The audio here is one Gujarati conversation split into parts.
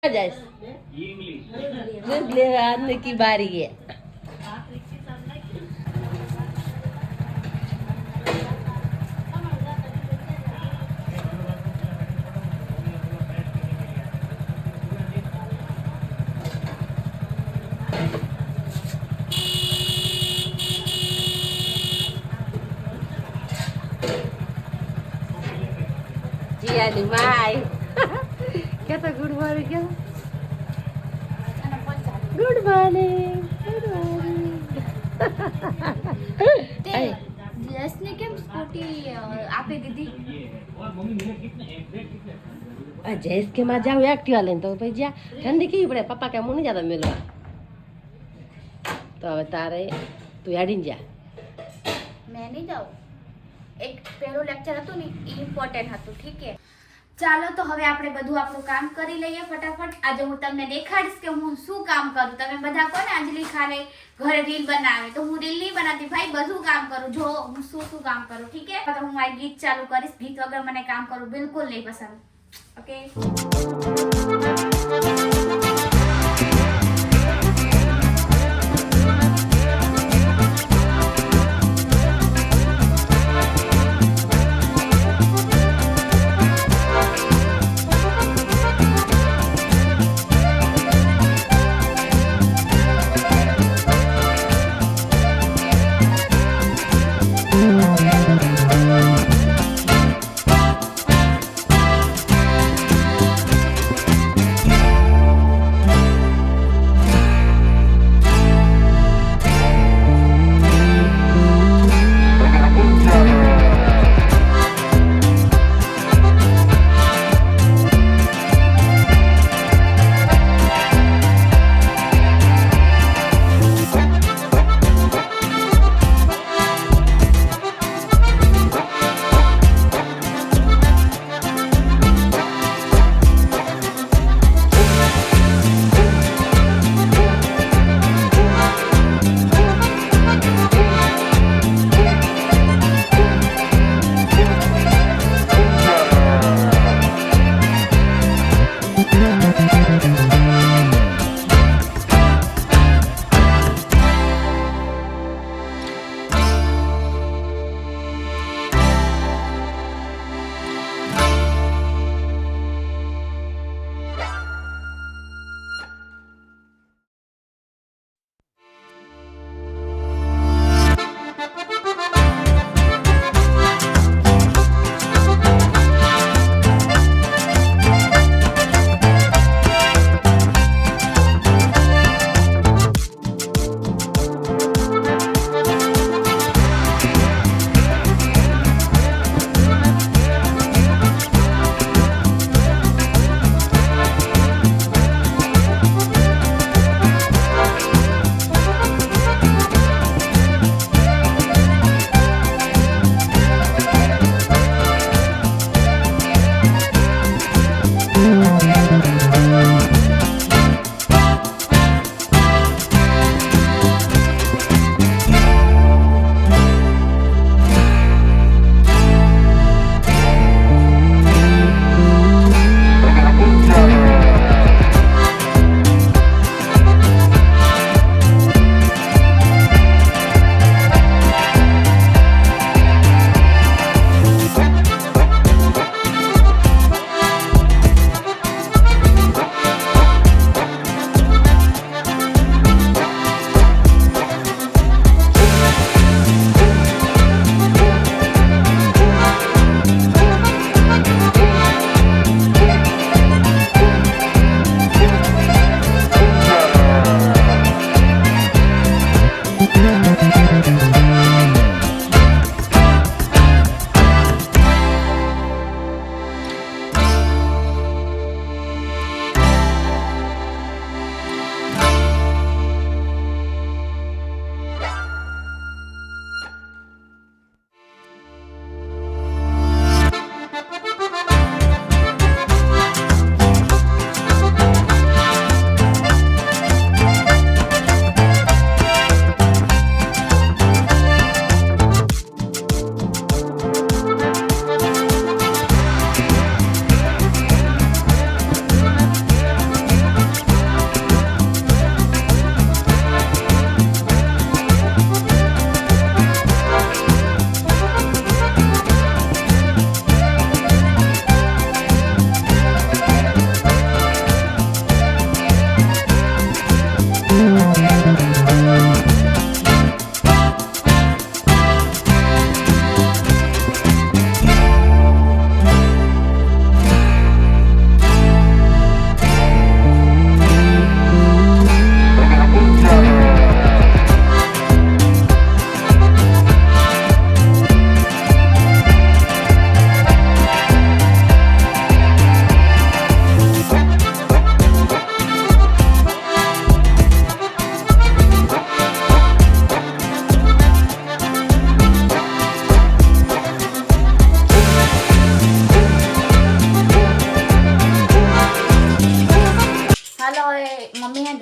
आने की बारी है। जी माय क्या था गुड मॉर्निंग क्या गुड मॉर्निंग જસને કેમ સ્કૂટી આપી દીધી? જયેશ કે માં જાવ एक्टिवा લઈને તો ભાઈ જ્યાં ઠંડી કેવી પડે પપ્પા કે હું નહીં જતા મેલવા તો હવે તારે તું હેડીને જા. મેં નહીં જાઉં. એક પહેલું લેક્ચર હતું ને એ ઇમ્પોર્ટન્ટ હતું. ઠીક છે ચાલો તો હવે આપણે બધું આપણું કામ કરી લઈએ ફટાફટ. આજે હું તમને દેખાડીશ કે હું શું કામ કરું. તમે બધા કોને અંજલિ ખાને ઘરે રીલ બનાવે તો હું રીલ નહીં બનાવતી ભાઈ, બધું કામ કરું. જો હું શું કામ કરું. ઠીક છે તો હું મારી ગીત ચાલુ કરીશ. ગીત વગર મને કામ કરવું બિલકુલ નહીં પસંદ. ઓકે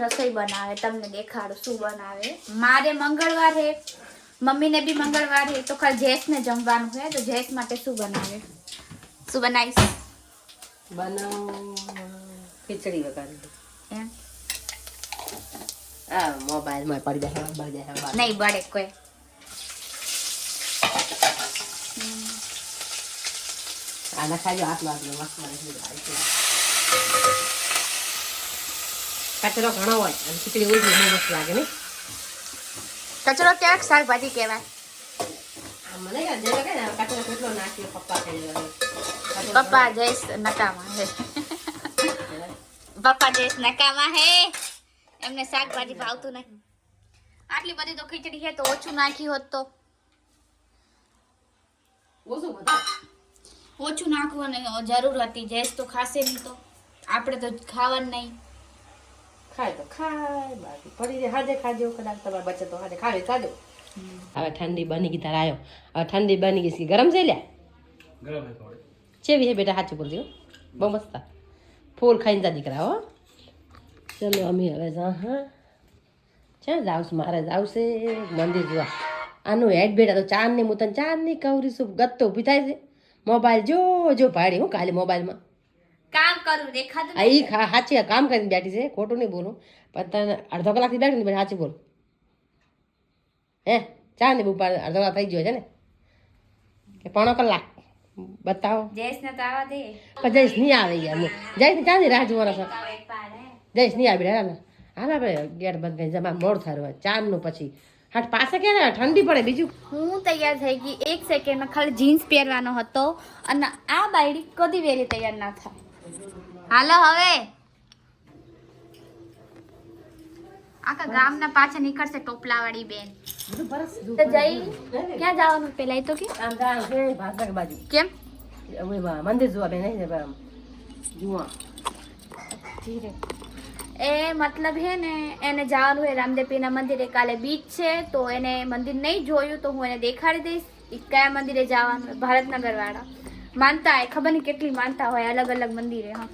રસોઈ બનાવે, તમને દેખાડું શું બનાવે. મારે મંગળવાર હે, મમ્મીને બી મંગળવાર હે, તો ખાલી જેસને જમવાનું છે. તો જેસ માટે શું બનાવે, શું બનાવીશ? ખીચડી વઘારી એમ આ મોબાઈલમાં પડી જાય નહીં બળે કોઈ. આના ખાજો આટલો મસ્ત કચરો ઘણો હોય અને ખીચડી ઓછી બહુ મસ્ત લાગે ને. કચરો ક્યાંક શાકભાજી કહેવાય. મને કચરો કેટલો નાખ્યો પપ્પા પપ્પા જઈશ નકામા હે. પપ્પા જઈશ નકામા હે, એમને શાકભાજી ભાવતું નહીં. આટલી બધી તો ખીચડી છે તો ઓછું નાખ્યું હોત તો ઓછું નાખવાની જરૂર હતી. જઈશ તો ખાશે નહીં તો આપણે તો ખાવાનું નહીં. ખાય તો ખાય બાકી પડી જાય હાજે ખાજો કદાચ તમારે બચે તો હાજે ખાવે ખાજો. હવે ઠંડી બની ગઈ તારે આવ્યો. હવે ઠંડી બની ગઈ ગરમ છે લ્યા ગરમ હે થોડી. ચેવી હે બેટા સાચું બોલજો બહુ મસ્ત ફૂલ ખાઈને જા દીકરા હો. ચલો અમે હવે જા હા છે જાવશું મારે જાવશે મંદિર જોવા. આનું હેડ બેટા તો ચાંદની હું તને ચાંદની કવરી શું ગત્તો ઊભી થાય છે. મોબાઈલ જો ભાડી હું કાલે મોબાઈલમાં કામ કરું દેખાતું આ ઈ સાચી કામ કરીને બેઠી છે ખોટું નહીં બોલું પણ તને અડધો કલાકથી બેઠી ને સાચું બોલું હે ચાંદની ઉપર અડધો કલાક થઈ ગયો છે ને કે પોણો કલાક બતાવો. જયેશ ને તો આવા દે પણ જઈશ નહીં આવે યાર હું જઈશ ચાંદી રાહ જોવાનો છે. જઈશ નહીં આવી હાલ હાલ આપણે ગેટ બંધ કરી જમા મોડ થયું ચાંદનું પછી હાટ પાસે કે ઠંડી પડે બીજું. હું તૈયાર થઈ ગઈ 1 સેકન્ડમાં. ખાલી જીન્સ પહેરવાનો હતો અને આ બાયડી કદી વેરી તૈયાર ના થાય. હાલો હવે આખા ગામના પાછા નીકળશે ટોપલાવાળી બેન. તો જઈ ક્યાં જવાનું પેલા એ તો કે આમ જાય છે ભાસક બાજુ કેમ મંદિર જોવા બેન જોવા ધીરે એ મતલબ હે ને એને જવાનું હે રામદેવપીરના મંદિરે. કાલે બીચ છે તો એને મંદિર નહીં જોયું તો હું એને દેખાડી દઈશ ઈ કયા મંદિરે જવાનું હોય. ભારતનગર વાળા માનતા હોય, ખબર નહીં કેટલી માનતા હોય અલગ અલગ મંદિરે. હા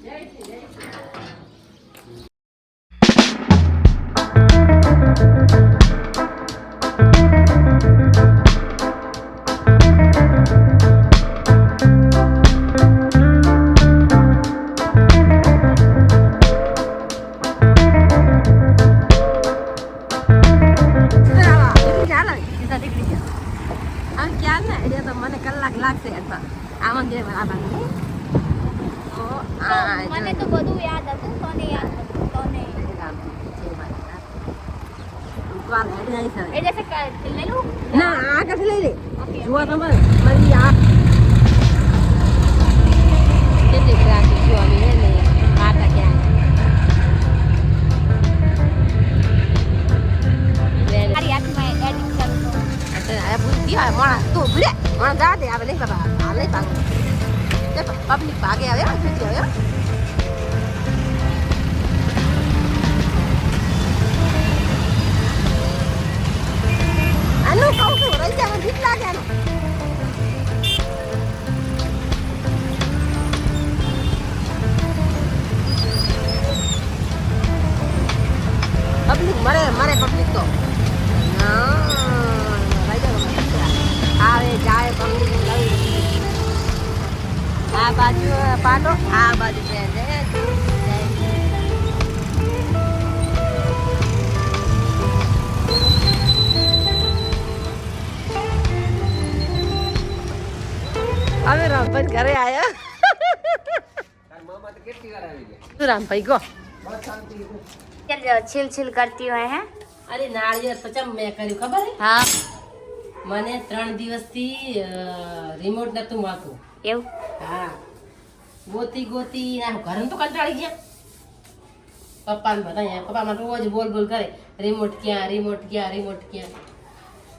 મને કલાક લાગશે આમાં જે મને તો બધું યાદ હતું. તને યાદ હતું તને એ જૈસે લઈ લઉં ના આગળ લઈ લે ઓકે જોવા તમારે મારી આ કેટલી ગ્રાહકી જોવાની હે ને આટા ક્યાં મારી હાથમાં એડિટ કરું તો આ ભૂલતી હોય મોણા તું ભૂલે મોણા જા દે આવે નહીં બાબા હાલ નહીં ભાગો પબ્લિક ભાગે આવે ખુશી આવે આનું કહું છું રહી જાય ભીખ લાગે આનું પબ્લિક મરે પબ્લિક તો આવે જાય પબ્લિક આ બાજુ પાટો આ બાજુ છે હવે રામભાઈ ઘરે આયા રામભાઈ ગો छिल छिल करती हुए हैं. અરે નાળિયેર તો ચમ મેં કર્યું ખબર હે हाँ મને 3 દિવસથી રિમોટ નતું મળતું. એવું હા ગોતી ના ઘરે તો કંટાળી ગયા. પપ્પાને બધા પપ્પા રોજ બોલ કરે રિમોટ ક્યાં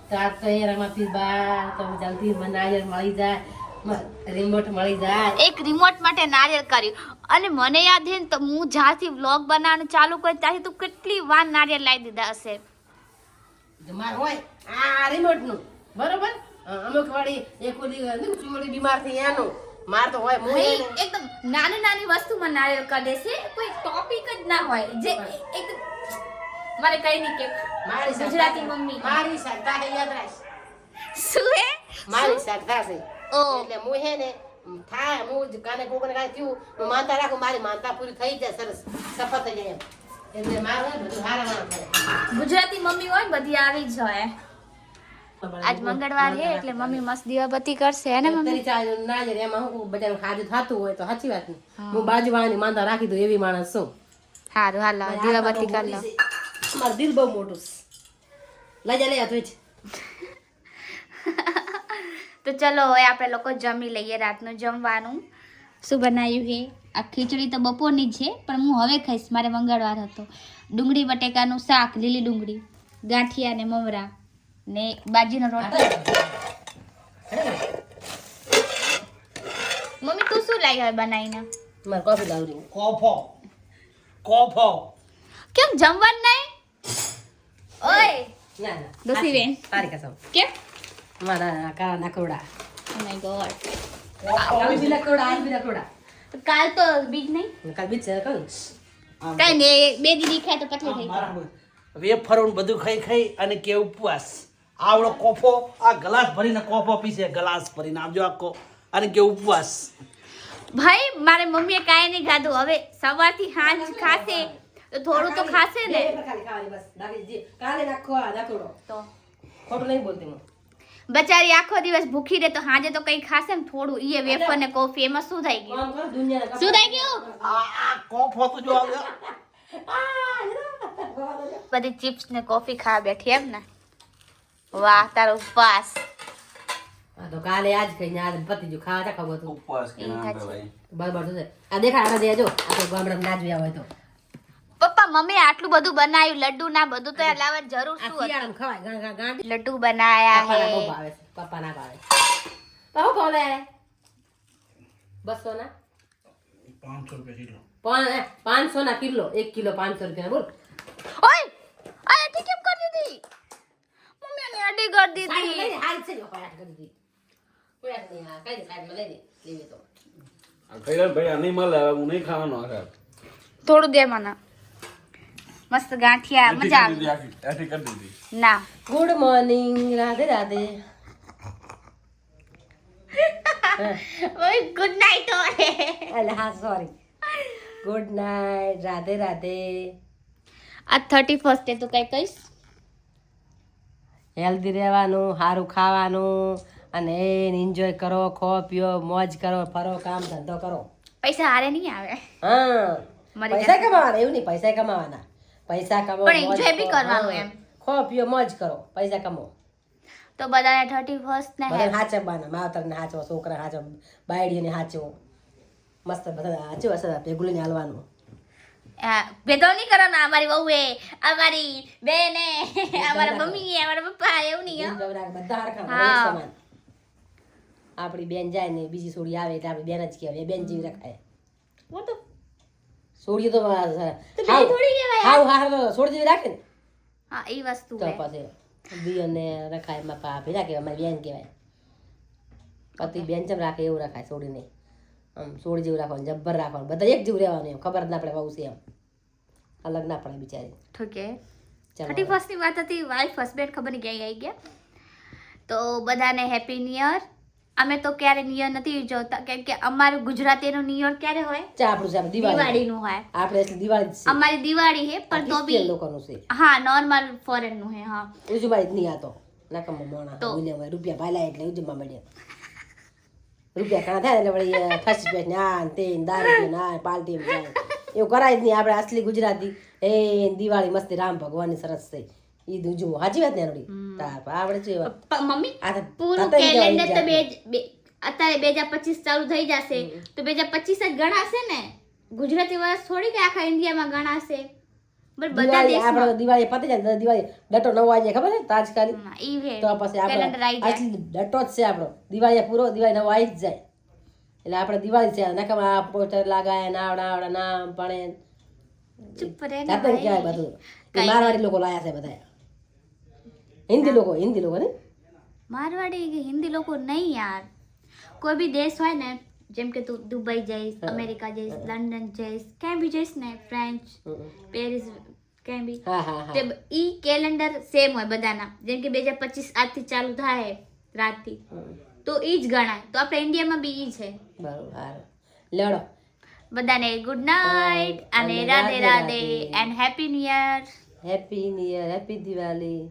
તાર તો એ રમાતી બા તો જલ્દી નાળિયેર મળી જાય રિમોટ મળી જાય. એક રિમોટ માટે નારિયેળ કર્યું અને મને યાદ છે ને તો હું જ્યારથી વ્લોગ બનાવવાનું ચાલુ કર્યું ત્યાંથી તું કેટલી વાર નારિયેળ લાવી દીધા હશે. માર હોય આ રિમોટ નું બરોબર અમુક વાળી એક ઓલી બીમાર થઈ એનું માર તો હોય ભાઈ એકદમ નાની નાની વસ્તુમાં નારિયેળ કરી દેશે. કોઈ ટોપિક જ ના હોય જે એકદમ મારે કઈ નહીં કે મારી ગુજરાતી મમ્મી મારી શ્રદ્ધા છે, યાદ રાખ. શું હે મારી શ્રદ્ધા છે. ઓ એટલે હું હે ને થાય હું જ કાને કોકને કાંઈ થયું હું માનતા રાખું, મારી માનતા પૂરી થઈ જાય, સરસ સફળ થઈ જાય એમ. એટલે મારું હે ને બધું હારામાં થાય. ગુજરાતી મમ્મી હોય ને બધી આવી જ હોય. આજ મંગળવાર છે એટલે મમ્મી મસ્ત દીવાબત્તી કરશે હે ને મમ્મી. તરી ચા ના જરે એમાં હું બધાને ખાધું થાતું હોય તો સાચી વાત નહીં. હું બાજુવાળાની માનતા રાખી દઉં એવી માણસ છું. હારું હાલો દીવાબત્તી કરી લો. મારું દિલ બહુ મોટું છે. લઈ જા લઈ જા તું જ. તો ચલો હવે આપણે લોકો જમી લઈએ રાતનું જમવાનું. શું બનાવ્યું છે? આ ખીચડી તો બપોરની જ છે પણ હું હવે ખાઈશ, મારે મંગળવાર હતો. ડુંગળી બટેકાનું શાક, લીલી ડુંગળી, ગાંઠિયા ને મમરા ને બાજીનો રોટલો. મમ્મી તું શું લાવી હવે બનાવીને? મારે કોફી લાવડી. કોફો કેમ જમવાનું નહીં? ઓય ના ના દોસી બેન તારી કસમ. કેમ? મારા કાળા નાકોડા. Oh my God. કાલ બી નાકોડા, આજ બી નાકોડા. કાલ તો બીજ નહીં કાલ બીજ છે કહું. કઈ નહીં, બે દીદી ખાય તો પતલી થઈ જાય. વેફરો બધું ખાઈ ખાઈ અને કે ઉપવાસ. આવડો કોફો, આ ગ્લાસ ભરીને કોફો પીશે, ગ્લાસ ભરીને આપજો આખો, અને કે ઉપવાસ. ભાઈ મારે મમ્મીએ કાંઈ નહીં ખાધું, હવે સવારથી સાંજ ખાશે તો થોડું તો ખાશે ને. ખાલી ખાવાની બસ. બાકી જે કાલે નાખો આ નાકોડો. તો ખોટું નહીં બોલતી હું. બચારી આખો દિવસ ભૂખી રહે તો સાંજે તો કંઈ ખાશે ને થોડું. ઈ વેફર ને કોફી એમાં શું થઈ ગયું? કામ કર દુનિયાને શું થઈ ગયું? આ કોફો તો જો આવ્યો. બધી ચિપ્સ ને કોફી ખાવા બેઠી એમ ને? વાહ તારો ઉપવાસ. આ તો કાલે આજ ખાઈને આજ પતી ગયું. ખાવા તા ખાવું હતું. ઉપવાસ કે નામ કહેવાય? બરાબર છે. આ દેખાડ આને દેજો. આ તો ગામડામાં નાચવ્યા હોય તો. પપ્પા મમ્મી આટલું બધું બનાવ્યું, લડ્ડુ ના બધું તો લાવવાની જરૂર આ શું હતી? શિયાળામાં ખવાય. ગાંઠ લડ્ડુ બનાયા પપ્પાના બહુ હે. ભાવે છે. પપ્પા ના ભાવે. બહુ ભાવે. 200 ના 500 રૂપિયા કિલો. 500 ના કિલો. 1 કિલો 500 રૂપિયા બોલ. ઓય આ એટી કેમ કરી દીધી? મમ્મી ને અડી કરી સાઈડમાં લઈ દીધી. લે. હાલ છે જો ખોરાક કરી દીધી. ખોરાક નહીં આ કઈ દે સાઈડમાં લઈ લે. લેવી તો. આ ખાઈ લે ભાઈ, આ નહીં મળે, હવે હું નહીં ખાવાનો આખા. થોડું દે મને. મસ્ત ગાંઠિયા એથી મજા કરી આવી. દીધી, એથી કરી દીધી. ના ગુડ મોર્નિંગ. રાધે રાધે. ઓય ગુડ નાઈટ ઓય. અલે હા sorry. Good night. Radhe Radhe. આ 31st એ તો કઈ કઈશ? હેલ્ધી રહેવાનું, સારું ખાવાનું અને એન્જોય કરો, ખો પીઓ, મોજ કરો, ફરો, કામ ધંધો કરો. પૈસા હારે નહીં આવે. હા મરી પૈસા જશે. કમાવાના એવું નહીં. પૈસા કમાવાના. પૈસા કમાવો, પણ મોજ enjoy બી કરો. કરવાનું હા. એમ. ખો પીઓ, મોજ કરો, પૈસા કમાવો. તો બધાને 31st ને બધાને હાચવવાના. માવતરને હાચવો, છોકરા હાચવો, બાયડીને હાચવો. મસ્ત બધા હાચવો સદા ભેગું લઈને હાલવાનું. ભેદો નહીં કરવાનો. અમારી વહુ એ, અમારી બેન એ, અમારા મમ્મી એ, અમારા પપ્પા એવું નહીં હો. બધા હરખા હા. એક સમાન. આપણી બેન જાય ને બીજી સોડી આવે એટલે આપણી બેન જ કહેવાય. એ બેન જેવી રખાય. હું તો સોડી તો બેન થોડી કહેવાય. હાવ હાવ તો સોડી જેવી રાખે ને હા એ વસ્તુ તો હે. પછી બેનને રખાય. એમાં ભાભી ના કહેવાય, મારી બેન કહેવાય. પતિ બેન ચમ રાખે એવું રખાય સોડીને. આમ સોડી જેવું રાખવાનું, જબ્બર રાખવાનું, બધા એક જેવું રહેવાનું. એમ ખબર જ ના પડે વહુ છે એમ. અલગ ના પડે બિચારી. ઠીક હે. ચાલો 31st ની વાત હતી. વાઈફ હસબન્ડ ખબર નહીં ક્યાં આવી ગયા. તો બધાને હેપી ન્યુ યર. અમે તો ક્યારે ન્યુ યર નથી ઉજવતા કેમ કે અમારું ગુજરાતીનું ન્યુ યર ક્યારે હોય? ચા આપણું છે આપણે દિવાળી. દિવાળીનું હોય. આપણે એટલે દિવાળી જ છે. અમારી દિવાળી હે પણ તો ક્રિશ્ચિયન બી લોકોનું છે. હા નોર્મલ ફોરેન નું હે. હા ઉજવાય જ નહીં આ તો. નકમો મોણા તો. ઉલે હોય રૂપિયા ભાલ્યા એટલે ઉજવવા મળ્યા. રૂપિયા ઘણા થાય એટલે વળી ફર્સ્ટ પેટ ને આ ને તે ને દારૂ પીને આ પાર્ટી માં જાય. એવું કરાય જ નહીં. આપણે અસલી ગુજરાતી એ દિવાળી મસ્તી રામ ભગવાનની સરસ છે. ઈદ ઉજવો. સાચી વાત ને નડી. આપણે શું એવા મમ્મી આ તો પૂરું પતંગ કેલેન્ડર તો જવાની અત્યારે 2025 ચાલુ થઈ જશે તો 2025 જ ગણાશે ને. ગુજરાતી વર્ષ થોડી કે આખા ઇન્ડિયામાં ગણાશે. બટ બધા દિવાળી દેશમાં આપણે દિવાળી પતી જાય ને દિવાળી ડટો નવો આવી જાય ખબર છે તાજકાલી. ઈ હે તો પછી કેલેન્ડર આપણે આવી જાય. આટલી ડટો જ છે આપણો. દિવાળી પૂરો દિવાળી નવો આવી જ જાય એટલે આપણે દિવાળી છે. નકમ આ પોસ્ટર લગાય નાવડા આવડા નામ પણ ચૂપ રહે ને જાતે કહેવાય ભાઈ. બધું. એ મારવાડી લોકો લાયા છે બધા. હિન્દી લોકો ને મારવાડી કે હિન્દી લોકો નહીં યાર. કોઈ બી દેશ હોય ને જેમ કે તું દુબઈ જઈશ, અમેરિકા જઈશ, લંડન જઈશ, ક્યાંય બી જઈશ ને, ફ્રેન્ચ, પેરિસ, કઈ બી હા હા હા તે ઈ કેલેન્ડર સેમ હોય બધાના. જેમ કે 2025 આજથી ચાલુ થાય રાતથી, તો ઈ જ ગણાય. તો આપણે ઇન્ડિયામાં બી ઈ છે. બરોબર. લડો. બધાને ગુડ નાઇટ અને Radhe Radhe and happy new year. Happy new year, happy Diwali.